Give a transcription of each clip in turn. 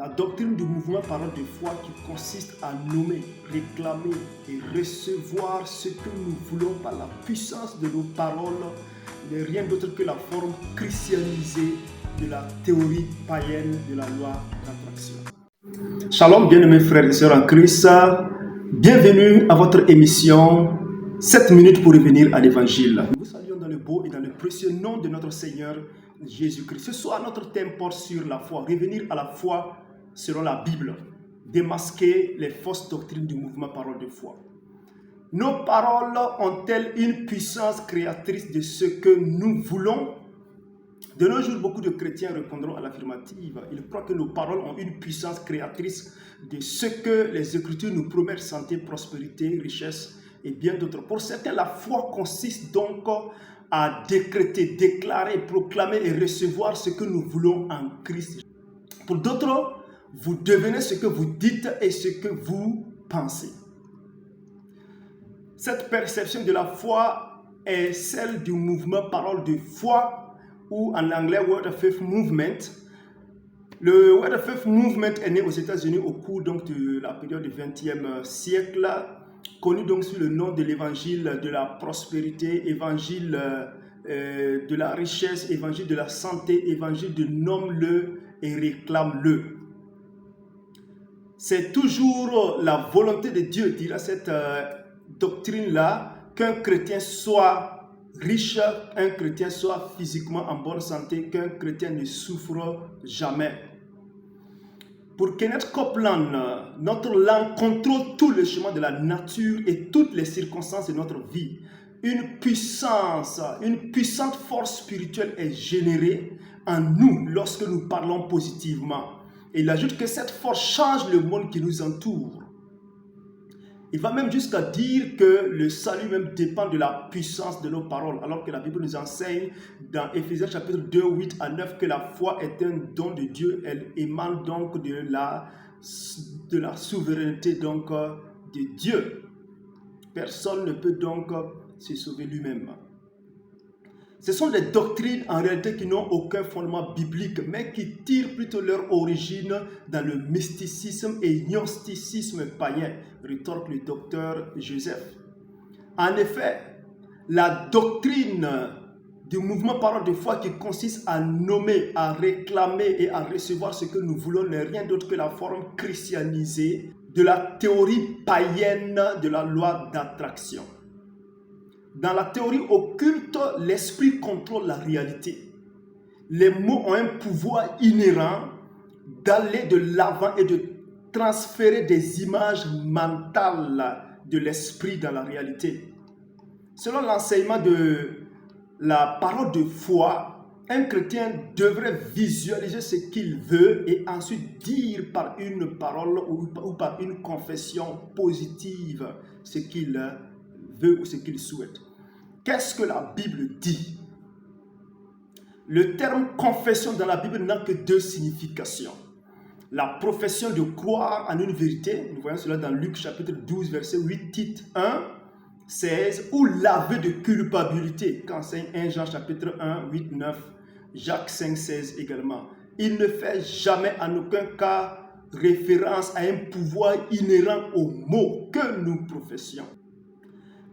La doctrine du mouvement parole de foi qui consiste à nommer, réclamer et recevoir ce que nous voulons par la puissance de nos paroles n'est rien d'autre que la forme christianisée de la théorie païenne de la loi d'attraction. Shalom, bien-aimés frères et sœurs en Christ, bienvenue à votre émission 7 minutes pour revenir à l'évangile. Nous vous saluons dans le beau et dans le précieux nom de notre Seigneur Jésus-Christ. Ce soir, notre thème porte sur la foi, revenir à la foi selon la Bible, démasquer les fausses doctrines du mouvement parole de foi. Nos paroles ont-elles une puissance créatrice de ce que nous voulons? De nos jours, beaucoup de chrétiens répondront à l'affirmative. Ils croient que nos paroles ont une puissance créatrice de ce que les Écritures nous promettent: santé, prospérité, richesse et bien d'autres. Pour certains, la foi consiste donc à décréter, déclarer, proclamer et recevoir ce que nous voulons en Christ. Pour d'autres, vous devenez ce que vous dites et ce que vous pensez. Cette perception de la foi est celle du mouvement parole de foi, ou en anglais Word of Faith Movement. Le Word of Faith Movement est né aux États-Unis au cours donc de la période du XXe siècle, connu donc sous le nom de l'évangile de la prospérité, évangile de la richesse, évangile de la santé, évangile de nomme-le et réclame-le. C'est toujours la volonté de Dieu, dira cette doctrine-là, qu'un chrétien soit riche, un chrétien soit physiquement en bonne santé, qu'un chrétien ne souffre jamais. Pour Kenneth Copeland, notre langue contrôle tout le chemin de la nature et toutes les circonstances de notre vie. Une puissante force spirituelle est générée en nous lorsque nous parlons positivement. Et il ajoute que cette force change le monde qui nous entoure. Il va même jusqu'à dire que le salut même dépend de la puissance de nos paroles, alors que la Bible nous enseigne dans Éphésiens chapitre 2, 8 à 9 que la foi est un don de Dieu. Elle émane donc de la souveraineté donc de Dieu. Personne ne peut donc se sauver lui-même. Ce sont des doctrines en réalité qui n'ont aucun fondement biblique, mais qui tirent plutôt leur origine dans le mysticisme et gnosticisme païen, rétorque le docteur Joseph. En effet, la doctrine du mouvement parole de foi qui consiste à nommer, à réclamer et à recevoir ce que nous voulons n'est rien d'autre que la forme christianisée de la théorie païenne de la loi d'attraction. Dans la théorie occulte, l'esprit contrôle la réalité. Les mots ont un pouvoir inhérent d'aller de l'avant et de transférer des images mentales de l'esprit dans la réalité. Selon l'enseignement de la parole de foi, un chrétien devrait visualiser ce qu'il veut et ensuite dire par une parole ou par une confession positive ce qu'il veut ou ce qu'il souhaite. Qu'est-ce que la Bible dit? Le terme confession dans la Bible n'a que deux significations. La profession de croire en une vérité, nous voyons cela dans Luc chapitre 12, verset 8, Tite 1, 16, ou l'aveu de culpabilité, qu'enseigne 1 Jean chapitre 1, 8, 9, Jacques 5, 16 également. Il ne fait jamais en aucun cas référence à un pouvoir inhérent aux mots que nous professions.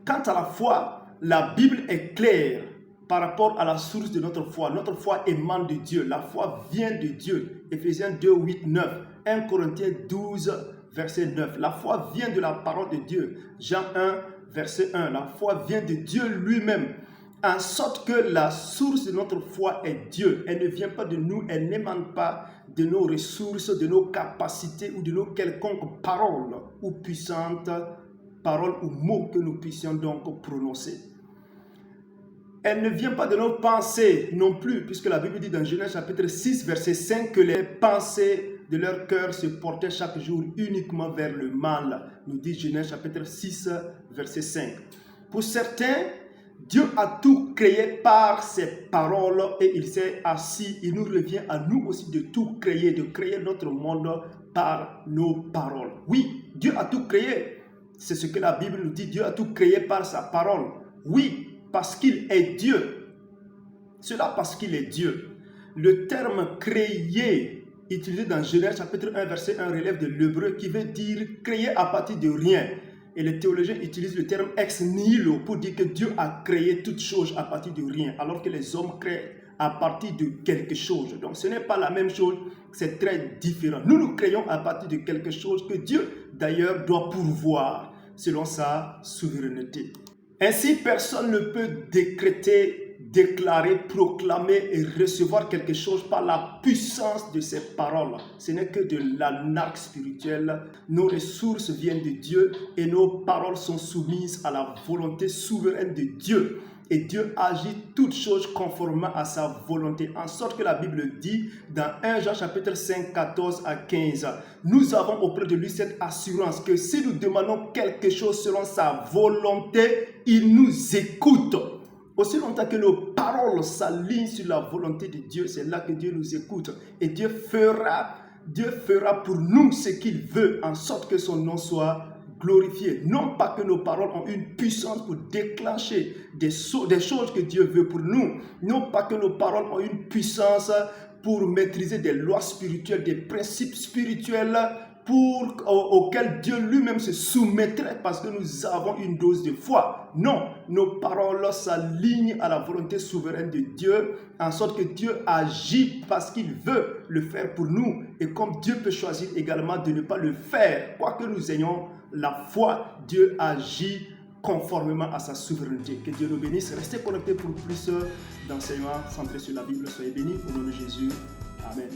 Quant à la foi, la Bible est claire par rapport à la source de notre foi. Notre foi émane de Dieu. La foi vient de Dieu. Éphésiens 2, 8, 9. 1 Corinthiens 12, verset 9. La foi vient de la parole de Dieu. Jean 1, verset 1. La foi vient de Dieu lui-même. En sorte que la source de notre foi est Dieu. Elle ne vient pas de nous. Elle n'émane pas de nos ressources, de nos capacités ou de nos quelconques paroles ou puissantes paroles ou mots que nous puissions donc prononcer. Elle ne vient pas de nos pensées non plus, puisque la Bible dit dans Genèse chapitre 6, verset 5, que les pensées de leur cœur se portaient chaque jour uniquement vers le mal. Nous dit Genèse chapitre 6, verset 5. Pour certains, Dieu a tout créé par ses paroles et il s'est assis. Il nous revient à nous aussi de tout créer, de créer notre monde par nos paroles. Oui, Dieu a tout créé. C'est ce que la Bible nous dit. Dieu a tout créé par sa parole. Oui, parce qu'il est Dieu. Cela parce qu'il est Dieu. Le terme créer utilisé dans Genèse chapitre 1, verset 1, relève de l'hébreu qui veut dire créer à partir de rien. Et les théologiens utilisent le terme ex nihilo pour dire que Dieu a créé toute chose à partir de rien, alors que les hommes créent à partir de quelque chose. Donc ce n'est pas la même chose, c'est très différent. Nous créons à partir de quelque chose que Dieu d'ailleurs doit pourvoir selon sa souveraineté. Ainsi, personne ne peut décréter, déclarer, proclamer et recevoir quelque chose par la puissance de ses paroles. Ce n'est que de l'anarque spirituelle. Nos ressources viennent de Dieu et nos paroles sont soumises à la volonté souveraine de Dieu. Et Dieu agit toutes choses conformément à sa volonté, en sorte que la Bible dit dans 1 Jean chapitre 5, 14 à 15, nous avons auprès de lui cette assurance que si nous demandons quelque chose selon sa volonté, il nous écoute. Aussi longtemps que nos paroles s'alignent sur la volonté de Dieu, c'est là que Dieu nous écoute. Et Dieu fera pour nous ce qu'il veut, en sorte que son nom soit glorifié. Non pas que nos paroles ont une puissance pour déclencher des choses que Dieu veut pour nous. Non pas que nos paroles ont une puissance pour maîtriser des lois spirituelles, des principes spirituels auxquels Dieu lui-même se soumettrait parce que nous avons une dose de foi. Non, nos paroles s'alignent à la volonté souveraine de Dieu, en sorte que Dieu agit parce qu'il veut le faire pour nous. Et comme Dieu peut choisir également de ne pas le faire, quoi que nous ayons la foi, Dieu agit conformément à sa souveraineté. Que Dieu nous bénisse. Restez connectés pour plus d'enseignements centrés sur la Bible. Soyez bénis au nom de Jésus. Amen.